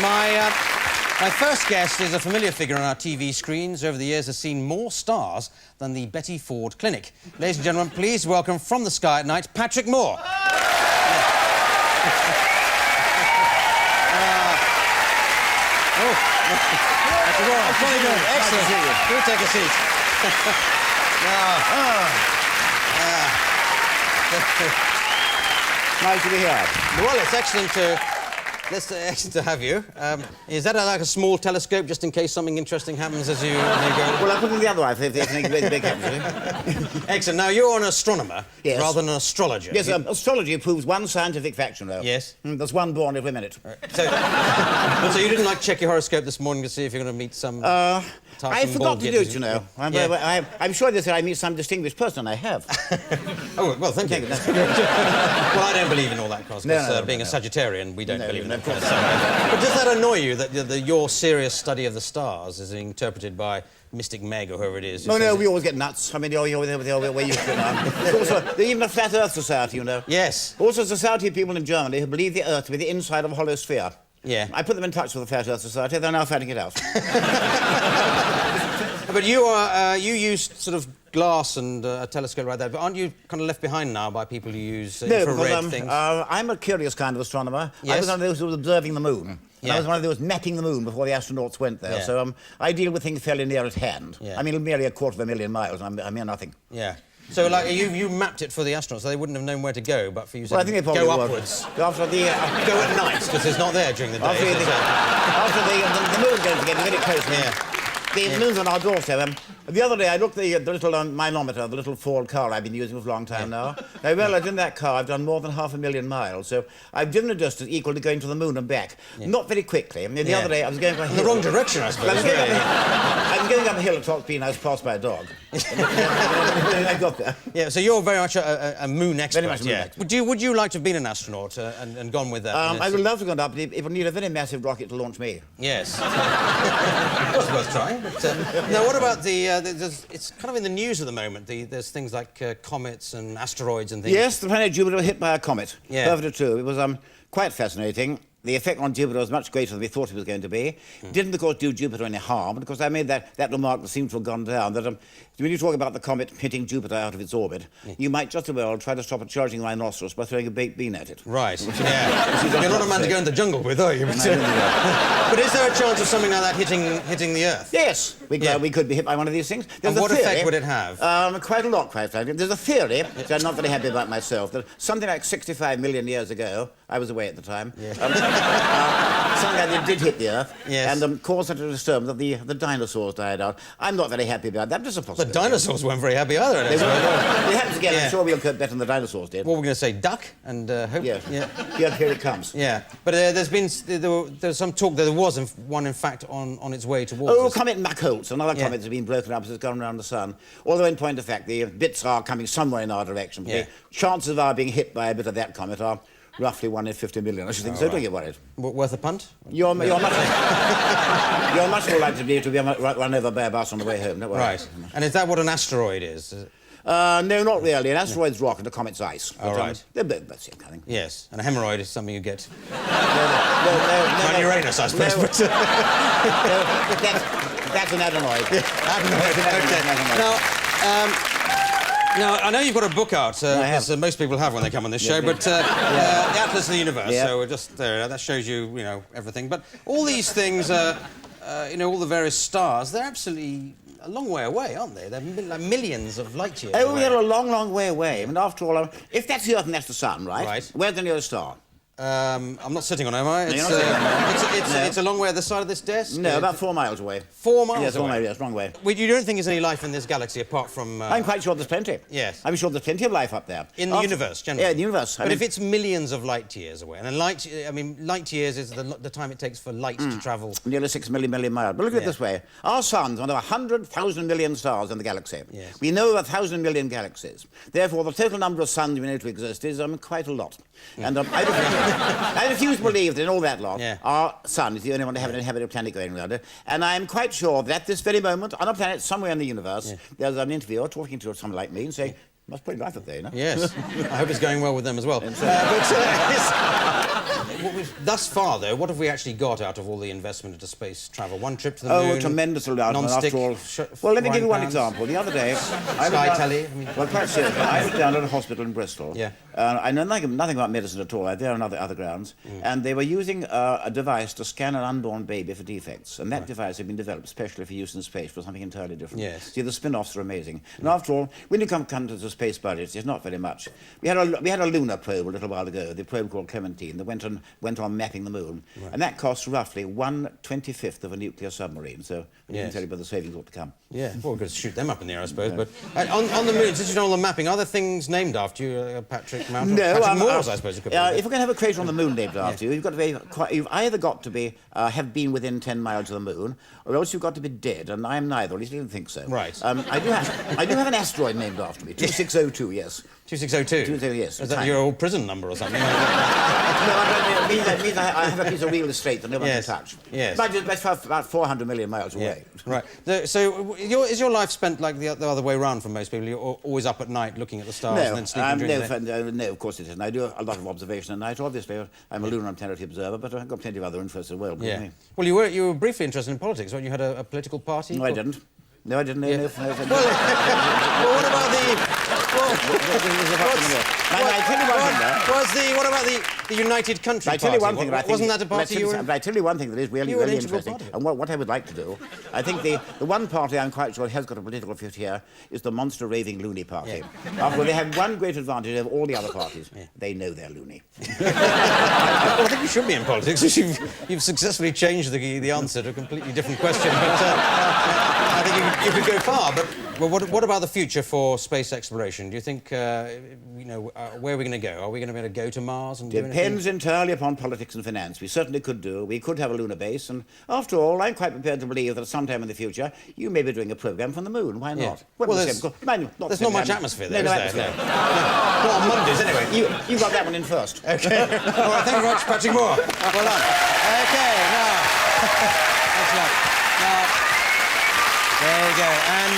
My first guest is a familiar figure on our TV screens. Over the years has seen more stars than the Betty Ford Clinic. Ladies and gentlemen, please welcome from the sky at night, Patrick Moore. Excellent. Do take a seat. Nice to be here. Well, it's excellent to have you. Is that like a small telescope, just in case something interesting happens as you go? Well, I put it the other way if anything big happens. Excellent. Now, you're an astronomer rather than an astrologer. Yes, astrology proves one scientific faction, though. Yes. There's one born every minute. So you didn't, like, check your horoscope this morning to see if you're going to meet some... I forgot to do it, you know. I'm sure they said I meet some distinguished person, I have. Oh, well, thank you. Well, I don't believe in all that, because being a Sagittarian, we don't believe in that kind of stuff. But does that annoy you, that your serious study of the stars is interpreted by Mystic Meg or whoever it is? No, we always get nuts. I mean, we're used to it now. There's even a Flat Earth Society, you know. Yes. Also a society of people in Germany who believe the Earth to be the inside of a hollow sphere. Yeah. I put them in touch with the Flat Earth Society. They're now fighting it out. But you used sort of glass and a telescope like that, but aren't you kind of left behind now by people who use infrared things? I'm a curious kind of astronomer. Yes? I was one of those who was observing the moon. And I was one of those mapping the moon before the astronauts went there. Yeah. So I deal with things fairly near at hand. Yeah. I mean, merely 250,000 miles. I'm mere nothing. Yeah. So, like, you mapped it for the astronauts, so they wouldn't have known where to go, but for you to I think they probably go would. upwards. Go after the... Go at night, because it's not there during the day. After the moon's going to get very close. Yeah. The moon's on our doorstep. The other day, I looked at the little manometer, the little Ford car I've been using for a long time now. I realised in that car I've done more than 500,000 miles, so I've driven a distance equal to going to the moon and back. Yeah. Not very quickly. I mean, the other day I was going up a hill. In the wrong direction, I suppose. I was going up a hill at top speed and I was passed by a dog. I got there. Yeah, so you're very much a moon expert. Very much a moon expert. Would you like to have been an astronaut and gone with that? I would love to go up, but it would need a very massive rocket to launch me. Yes. It's worth trying. But, now, what about it's kind of in the news at the moment. There's things like comets and asteroids and things. Yes, the planet Jupiter was hit by a comet. Yeah. Perfectly true. It was quite fascinating. The effect on Jupiter was much greater than we thought it was going to be. Didn't, of course, do Jupiter any harm, because I made that remark that seemed to have gone down, that when you talk about the comet hitting Jupiter out of its orbit, you might just as well try to stop a charging rhinoceros by throwing a baked bean at it. Right, yeah. You're not a man to go in the jungle with, are you? But is there a chance of something like that hitting the Earth? Yes, we could be hit by one of these things. And what effect would it have? Quite a lot, quite frankly. There's a theory, which I'm not very happy about myself, that something like 65 million years ago, I was away at the time, something that did hit the Earth and caused such a disturbance that the dinosaurs died out. I'm not very happy about that, but it's a possibility. The dinosaurs weren't very happy either. They happened again. I'm sure we'll cope better than the dinosaurs did. What were we going to say? Duck and hope? Yes. Yeah, here it comes. Yeah, but there's some talk that there was one, in fact, on its way towards us. Comet Mach-Holtz, another comet that's been broken up as it's gone around the sun. Although, in point of fact, the bits are coming somewhere in our direction. The chances of our being hit by a bit of that comet are roughly 1 in 50 million. I should think so. Don't get worried. Worth a punt? You're much more likely to be run over by a bus on the way home. Don't worry. Right. And is that what an asteroid is? No, not really. An asteroid's rock and a comet's ice. All right. They're both the same kind of thing. Yes. And a hemorrhoid is something you get. No, Uranus, I suppose. But that's an adenoid. Okay. Now, I know you've got a book out, as most people have when they come on this show, but the Atlas of the Universe, so just there, that shows you, everything. But all these things, all the various stars, they're absolutely a long way away, aren't they? They're like millions of light years away. They're a long, long way away. I mean, after all, if that's the Earth and that's the Sun, right? Right. Where's the nearest star? I'm not sitting on it, am I? It's a long way other side of this desk? No, about 4 miles away. 4 miles away? Yes, 4 miles, yes, wrong way. Well, you don't think there's any life in this galaxy apart from... I'm quite sure there's plenty. Yes. I'm sure there's plenty of life up there. In the universe, generally? Yeah, in the universe. But if it's millions of light years away, and light years is the time it takes for light to travel... Nearly 6 million miles. But look at it this way. Our sun's one of 100,000 million stars in the galaxy. Yes. We know 1,000 million galaxies. Therefore, the total number of suns we know to exist is quite a lot. And I refuse to believe that in all that lot, our sun is the only one to have an inhabited planet going around it. And I'm quite sure that at this very moment, on a planet somewhere in the universe, there's an interviewer talking to someone like me and saying, Must pretty life up there, you know? Yes. I hope it's going well with them as well. Thus far, though, what have we actually got out of all the investment into space travel? One trip to the moon? Oh, a tremendous amount. Non-stick. Well, let me give you one example. The other day, Sky Telly. Well, quite seriously, I was down at a hospital in Bristol. Yeah. I know nothing about medicine at all. There are other grounds, and they were using a device to scan an unborn baby for defects, and that device had been developed specially for use in space for something entirely different. Yes. See, the spin-offs are amazing. And after all, when you come to the space budgets, it's not very much. We had a lunar probe a little while ago, the probe called Clementine, that went on mapping the moon, and that costs roughly 1/25 of a nuclear submarine. So you can tell you about the savings ought to come. Yeah, well, we're going to shoot them up in the air, I suppose. But on the moon, since you've done all the mapping, are there things named after you, Patrick Mountain? No, Patrick Moores, I suppose it could be. If we're going to have a crater on the moon named after you, you've either got to be have been within 10 miles of the moon, or else you've got to be dead. And I'm neither. At least I don't think so. Right. I do have an asteroid named after me. 2602. Yes. 2602? 2602, yes. Is that your old prison number or something? No, it means I have a piece of real estate that no one can touch. Yes. But that's about 400 million miles away. Right. So is your life spent like the other way around for most people? You're always up at night looking at the stars and then sleeping during the day? No, of course it isn't. I do a lot of observation at night. Obviously, I'm a lunar and planetary observer, but I've got plenty of other interests as well. Yeah. Well, you were briefly interested in politics, weren't you? You had a political party? No, I didn't. No, I didn't. Yeah. No, well, what about the... What about the United Country Party? I tell you one thing. Wasn't that a party you were in? But I tell you one thing that is really interesting. And what I would like to do, I think the one party I'm quite sure has got a political future here is the monster raving loony party. After all, they have one great advantage over all the other parties. They know they're loony. I think you should be in politics. You've successfully changed the answer to a completely different question. But I think you could go far. But what about the future for space exploration? Do you think, where are we going to go? Are we going to be able to go to Mars and do anything? Depends entirely upon politics and finance. We certainly could do. We could have a lunar base. And after all, I'm quite prepared to believe that sometime in the future, you may be doing a programme from the moon. Why not? Yeah. Well, there's not much atmosphere there, is there? No. Not on Mondays, anyway. You got that one in first. OK. All right, thank you very much, Patrick Moore. Well done. OK, now... Thanks a lot. Now... There you go. And...